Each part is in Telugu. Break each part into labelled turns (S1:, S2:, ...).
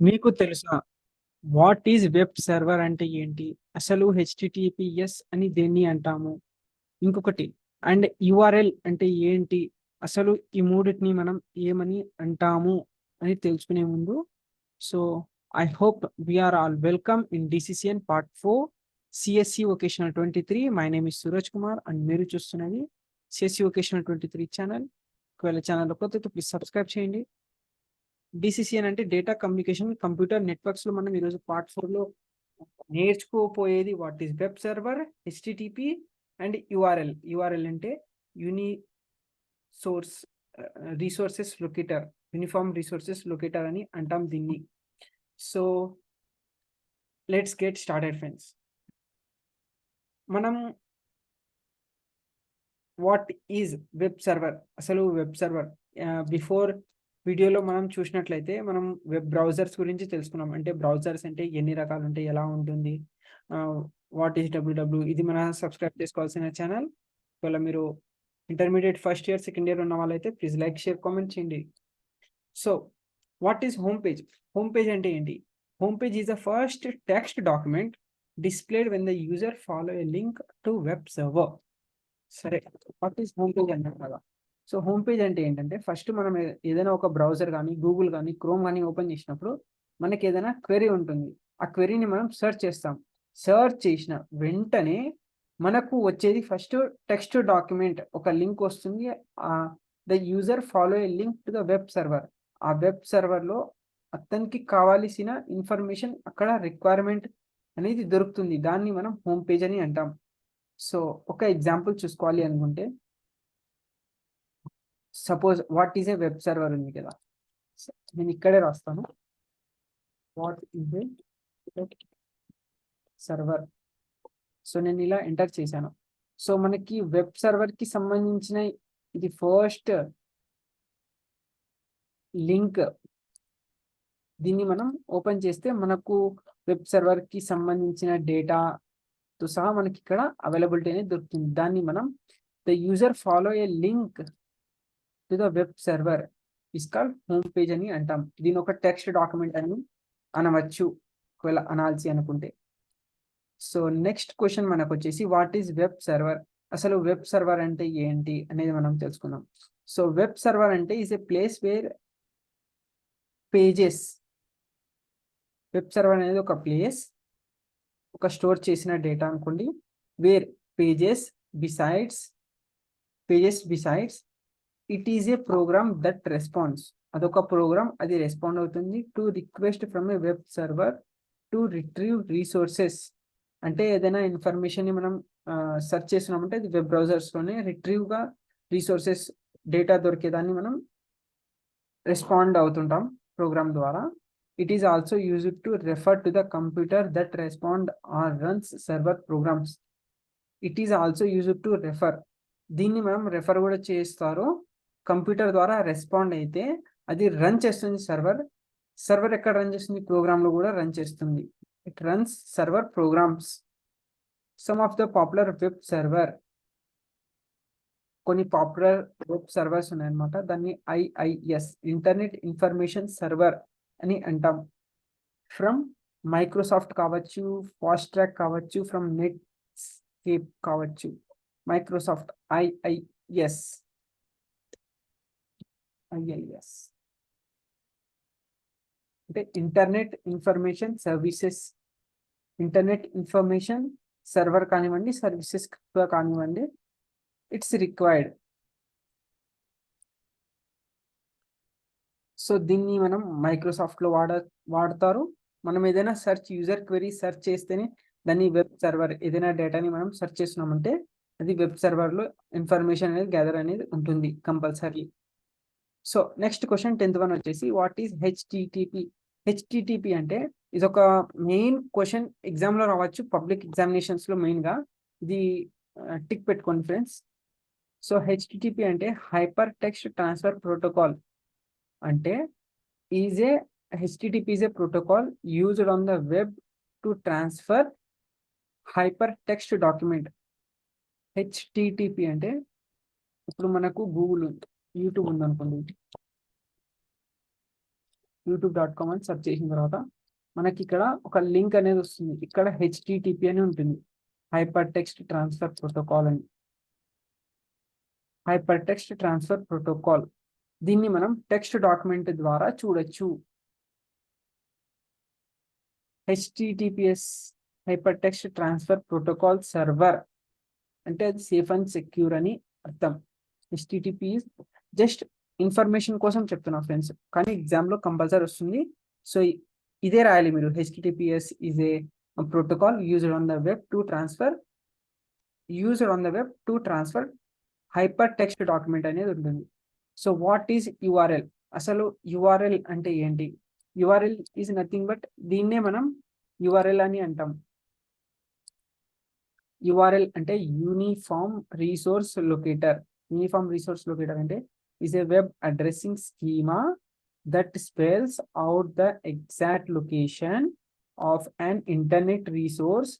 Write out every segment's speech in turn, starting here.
S1: మీకు తెలుసా? వాట్ ఈజ్ వెబ్ సర్వర్ అంటే ఏంటి? అసలు హెచ్టిటిపిఎస్ అని దేన్ని అంటాము? ఇంకొకటి అండ్ యుఆర్ఎల్ అంటే ఏంటి? అసలు ఈ మూడిటిని మనం ఏమని అంటాము అని తెలుసుకునే ముందు, so I hope we are all welcome in DCCN part 4 CSC vocational 23. My name is Suraj Kumar and మీరు చూస్తున్నది సిఎస్సి వొకేషనల్ 23 ఛానల్. ఒకవేళ ఛానల్ కొత్త అయితే ప్లీజ్ సబ్స్క్రైబ్ చేయండి. డిసిసిఎన్ అంటే డేటా కమ్యూనికేషన్ కంప్యూటర్ నెట్వర్క్స్ లో మనం ఈరోజు పార్ట్ 4 లో నేర్చుకోపోయేది what is web server, HTTP and URL. URL అంటే uni source resources locator, uniform resources locator అని అంటాం దీన్ని. So let's get started friends. మనం వాట్ ఈజ్ వెబ్ సర్వర్, అసలు వెబ్ సర్వర్ బిఫోర్ వీడియోలో మనం చూసినట్లయితే మనం వెబ్ బ్రౌజర్స్ గురించి తెలుసుకున్నాం. అంటే బ్రౌజర్స్ అంటే ఎన్ని రకాలు ఉంటాయి, ఎలా ఉంటుంది, వాట్ ఈస్ డబ్ల్యూడబ్ల్యూ. ఇది మన సబ్స్క్రైబ్ చేసుకోవాల్సిన ఛానల్. ఒకవేళ మీరు intermediate first year second year ఉన్న వాళ్ళైతే ప్లీజ్ లైక్ షేర్ కామెంట్ చేయండి. So what is home page? Home page అంటే ఏంటి? Home page is the first text document displayed when the user follow a link to web server. సరే, వాట్ ఈస్ హోమ్ పేజ్ అంటారు కదా. సో హోమ్ పేజ్ అంటే ఏంటంటే ఫస్ట్ మనం ఏదైనా ఒక బ్రౌజర్ కానీ గూగుల్ కానీ క్రోమ్ కానీ ఓపెన్ చేసినప్పుడు మనకి ఏదైనా క్వెరీ ఉంటుంది. ఆ క్వెరీని మనం సెర్చ్ చేస్తాం. సెర్చ్ చేసిన వెంటనే మనకు వచ్చేది ఫస్ట్ టెక్స్ట్ డాక్యుమెంట్, ఒక లింక్ వస్తుంది. The user follow A link to the web server. ఆ వెబ్ సర్వర్లో అతనికి కావాల్సిన ఇన్ఫర్మేషన్, అక్కడ రిక్వైర్మెంట్ అనేది దొరుకుతుంది. దాన్ని మనం హోమ్ పేజ్ అని అంటాం. సో ఒక ఎగ్జాంపుల్ చూసుకోవాలి అనుకుంటే, suppose what is a web server ఉంది కదా, నేను ఇక్కడే రాస్తాను. What is a web server. So నేను ఇలా ఎంటర్ చేశాను. సో మనకి వెబ్ సర్వర్ కి సంబంధించిన ఇది ఫస్ట్ లింక్. దీన్ని మనం ఓపెన్ చేస్తే మనకు వెబ్ సర్వర్ కి సంబంధించిన డేటాతో సహా మనకి ఇక్కడ అవైలబిలిటీ అనేది దొరుకుతుంది. దాన్ని మనం the user follow A link to the web server is called home page అని అంటాం. దీని ఒక టెక్స్ట్ డాక్యుమెంట్ అని అనవచ్చు ఒకవేళ అనాల్సి అనుకుంటే. సో నెక్స్ట్ క్వశ్చన్ మనకు వచ్చేసి వాట్ ఈస్ వెబ్ సర్వర్? అసలు వెబ్ సర్వర్ అంటే ఏంటి అనేది మనం తెలుసుకుందాం. సో వెబ్ సర్వర్ అంటే is a place where pages. Web server అనేది ఒక ప్లేస్, ఒక స్టోర్ చేసిన డేటా అనుకోండి. Where pages besides it is a program that response. అదొక ప్రోగ్రామ్, అది రెస్పాండ్ అవుతుంది to request from a web server to retrieve resources. అంటే ఏదైనా ఇన్ఫర్మేషన్ ని మనం సెర్చ్ చేస్తున్నామంటే అది వెబ్ బ్రౌజర్స్ లోనే రిట్రీవ్ గా రీసోర్సెస్, డేటా దొరికేదాన్ని మనం రెస్పాండ్ అవుతుంటాం ప్రోగ్రామ్ ద్వారా. It is also used to refer to the computer that respond or runs server programs. It is also used to refer. దీన్ని మనం రెఫర్ కూడా చేస్తారు. కంప్యూటర్ ద్వారా రెస్పాండ్ అయితే అది రన్ చేస్తుంది సర్వర్. సర్వర్ ఎక్కడ రన్ చేస్తుంది? ప్రోగ్రామ్ లో కూడా రన్ చేస్తుంది. It runs server programs. Some of the popular web server, కొన్ని పాపులర్ వెబ్ సర్వర్స్ ఉన్నాయన్నమాట. దాన్ని ఐఐఎస్, ఇంటర్నెట్ ఇన్ఫర్మేషన్ సర్వర్ అని అంటాం. ఫ్రమ్ మైక్రోసాఫ్ట్ కావచ్చు, ఫాస్ట్ ట్రాక్ కావచ్చు, ఫ్రమ్ నెట్ స్కేప్ కావచ్చు. మైక్రోసాఫ్ట్ ఐఐఎస్ అంటే internet information services. Internet information server కానివ్వండి, సర్వీసెస్ కానివ్వండి, ఇట్స్ రిక్వైర్డ్. సో దీన్ని మనం మైక్రోసాఫ్ట్ లో వాడతారు. మనం ఏదైనా సెర్చ్, యూజర్ క్వెరీ సెర్చ్ చేస్తేనే దాన్ని వెబ్ సర్వర్, ఏదైనా డేటాని మనం సెర్చ్ చేస్తున్నామంటే అది వెబ్ సర్వర్ లో ఇన్ఫర్మేషన్ అనేది గ్యాదర్ అనేది ఉంటుంది compulsory. So next question 10th one వచ్చేసి వాట్ ఈస్ హెచ్టిటిపి? హెచ్టిటిపి అంటే ఇది ఒక మెయిన్ క్వశ్చన్, ఎగ్జామ్ లో రావచ్చు, పబ్లిక్ ఎగ్జామినేషన్స్ లో మెయిన్ గా. ఇది టిక్ పెట్టుకోండి ఫ్రెండ్స్. సో హెచ్టిటిపి అంటే హైపర్ టెక్స్ట్ ట్రాన్స్ఫర్ ప్రోటోకాల్. అంటే is a HTTP is a protocol used on the web to transfer hyper text document. HTTP అంటే ఇప్పుడు మనకు గూగుల్ ఉంది, యూట్యూబ్ ఉంది అనుకోండి. youtube.com అని సెర్చ్ చేసిన తర్వాత మనకి ఇక్కడ ఒక లింక్ అనేది వస్తుంది. ఇక్కడ HTTP అని ఉంటుంది, హైపర్ టెక్స్ట్ ట్రాన్స్ఫర్ ప్రోటోకాల్ అని. హైపర్ టెక్స్ట్ ట్రాన్స్ఫర్ ప్రోటోకాల్, దీన్ని మనం టెక్స్ట్ డాక్యుమెంట్ ద్వారా చూడొచ్చు. HTTPS hyper text transfer protocol server అంటే అది సేఫ్ అండ్ సెక్యూర్ అని అర్థం. HTTP జస్ట్ ఇన్ఫర్మేషన్ కోసం చెప్తున్నా ఫ్రెండ్స్, కానీ ఎగ్జామ్లో కంపల్సరీ వస్తుంది. సో ఇదే రాయాలి మీరు. HTTPS is a protocol used on the web to transfer hyper text document అనేది ఉంటుంది. So what is URL? అసలు URL అంటే ఏంటి? URL ఈజ్ నథింగ్ బట్ దీన్నే మనం URL అని అంటాం. URL అంటే uniform resource locator. Uniform resource locator అంటే is a web addressing schema that spells out the exact location of an internet resource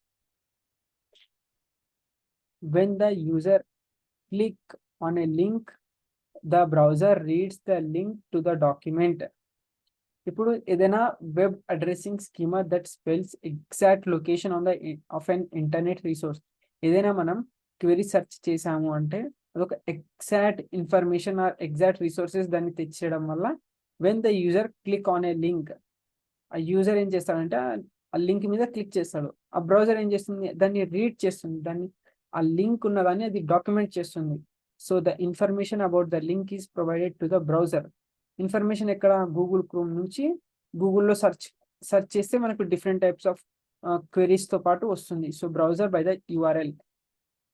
S1: when the user click on a link. The browser reads the link to the document. ఇప్పుడు ఏదైనా web addressing schema that spells exact location of an internet resource. ఏదైనా మనం క్వెరీ సెర్చ్ చేసాము అంటే అదొక exact information are exact resources దాన్ని తెచ్చేయడం వల్ల when the user click on a link, ఆ యూజర్ ఏం చేస్తాడంటే ఆ లింక్ మీద క్లిక్ చేస్తాడు. ఆ బ్రౌజర్ ఏం చేస్తుంది, దాన్ని రీడ్ చేస్తుంది, దాన్ని ఆ లింక్ ఉన్నదాన్ని అది డాక్యుమెంట్ చేస్తుంది. So the information about the link is provided to the browser. Information ఎక్కడ? గూగుల్ క్రోమ్ నుంచి గూగుల్లో సెర్చ్ చేస్తే మనకు డిఫరెంట్ టైప్స్ ఆఫ్ క్వెరీస్తో పాటు వస్తుంది. So browser by the URL.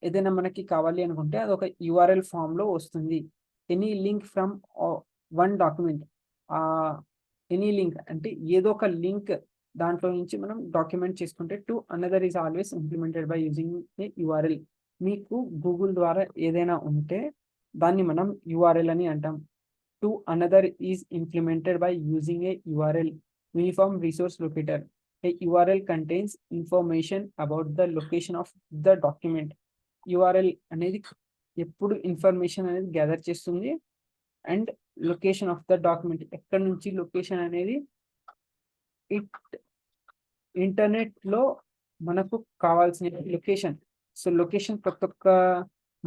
S1: ఏదైనా మనకి కావాలి అనుకుంటే అది ఒక URL ఫామ్లో వస్తుంది. Any link from one document, any link అంటే ఏదో ఒక లింక్ దాంట్లో నుంచి మనం డాక్యుమెంట్ చేసుకుంటే to another is always implemented by using a URL. మీకు గూగుల్ ద్వారా ఏదైనా ఉంటే దాన్ని మనం URL అని అంటాం. To another is implemented by using a URL, uniform resource locator. A URL contains information about the location of the document. URL అనేది ఎప్పుడు ఇన్ఫర్మేషన్ అనేది గ్యాదర్ చేస్తుంది and location of the document, ఎక్కడి నుంచి లొకేషన్ అనేది ఇంటర్నెట్లో మనకు కావాల్సిన లొకేషన్. సో లొకేషన్ ప్రతి ఒక్క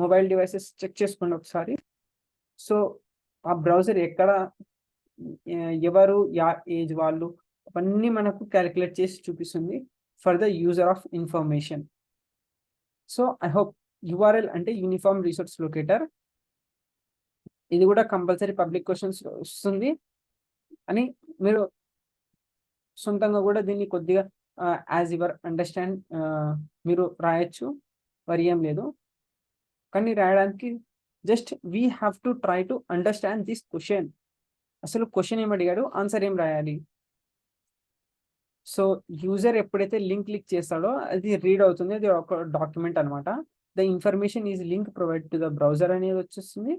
S1: మొబైల్ డివైసెస్ చెక్ చేసుకోండి ఒకసారి. సో ఆ బ్రౌజర్ ఎక్కడ, ఎవరు, ఏజ్ వాళ్ళు, అవన్నీ మనకు క్యాలిక్యులేట్ చేసి చూపిస్తుంది for the user of information. So I hope URL అంటే యూనిఫామ్ రిసోర్స్ లొకేటర్. ఇది కూడా కంపల్సరీ పబ్లిక్ క్వశ్చన్స్ వస్తుంది అని మీరు సొంతంగా కూడా దీన్ని కొద్దిగా యాజ్ యువర్ అండర్స్టాండ్ మీరు రాయొచ్చు, వరి ఏం లేదు. కానీ రాయడానికి just we have to try to understand this question. అసలు క్వశ్చన్ ఏం అడిగాడు, ఆన్సర్ ఏం రాయాలి. సో యూజర్ ఎప్పుడైతే లింక్ క్లిక్ చేస్తాడో అది రీడ్ అవుతుంది, అది ఒక డాక్యుమెంట్ అనమాట. The information is link provide to the browser అనేది వచ్చేస్తుంది.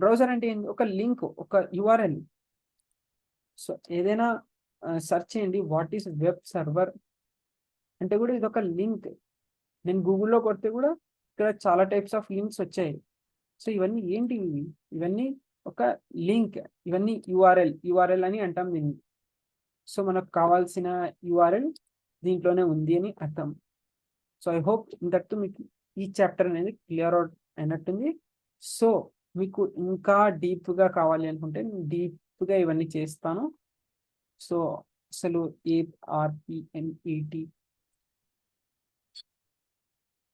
S1: బ్రౌజర్ అంటే ఏంటి? ఒక లింక్, ఒక URL. సో ఏదైనా సెర్చ్ చేయండి, వాట్ ఈస్ వెబ్ సర్వర్ అంటే కూడా ఇది ఒక లింక్. నేను గూగుల్లో కొడితే కూడా ఇక్కడ చాలా టైప్స్ ఆఫ్ లింక్స్ వచ్చాయి. సో ఇవన్నీ ఏంటి? ఇవన్నీ ఒక లింక్, ఇవన్నీ URL అని అంటాం దీన్ని. సో మనకు కావాల్సిన URL దీంట్లోనే ఉంది అని అర్థం. సో ఐ హోప్ ఇంతటితో మీకు ఈ చాప్టర్ అనేది క్లియర్ అవుట్ అయినట్టుంది. సో మీకు ఇంకా డీప్గా కావాలి అనుకుంటే నేను డీప్గా ఇవన్నీ చేస్తాను. సో అసలు ARPNET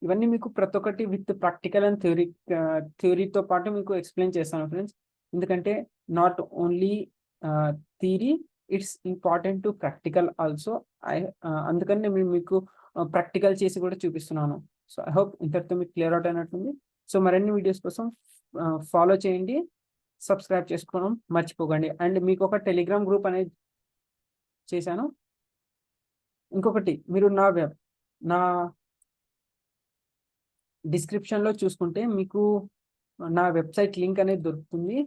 S1: ఇవన్నీ మీకు ప్రతి ఒక్కటి విత్ ప్రాక్టికల్ అండ్ థియరీతో పాటు మీకు ఎక్స్ప్లెయిన్ చేస్తాను ఫ్రెండ్స్. ఎందుకంటే not only theory, it's important to practical also. అందుకని నేను మీకు ప్రాక్టికల్ చేసి కూడా చూపిస్తున్నాను. సో ఐ హోప్ ఇంతటితో మీకు క్లియర్ అవుట్ అయినట్టుంది. సో మరిన్ని వీడియోస్ కోసం ఫాలో చేయండి, సబ్స్క్రైబ్ చేసుకోవడం మర్చిపోకండి. అండ్ మీకు ఒక టెలిగ్రామ్ గ్రూప్ అనేది చేశాను. ఇంకొకటి, మీరు నా డిస్క్రిప్షన్లో చూసుకుంటే మీకు నా వెబ్సైట్ లింక్ అనేది దొరుకుతుంది,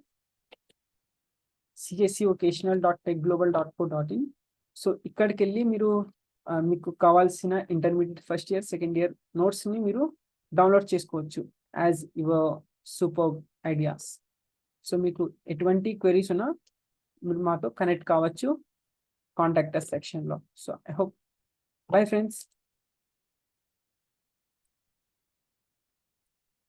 S1: cscvocational.techglobal.co.in. సో ఇక్కడికి వెళ్ళి మీరు మీకు కావాల్సిన intermediate first year, second year నోట్స్ని మీరు డౌన్లోడ్ చేసుకోవచ్చు as your super ideas. So మీకు ఎటువంటి క్వెరీస్ ఉన్నా మీరు మాతో కనెక్ట్ కావచ్చు కాంటాక్ట్ అస్ సెక్షన్లో. So I hope bye friends.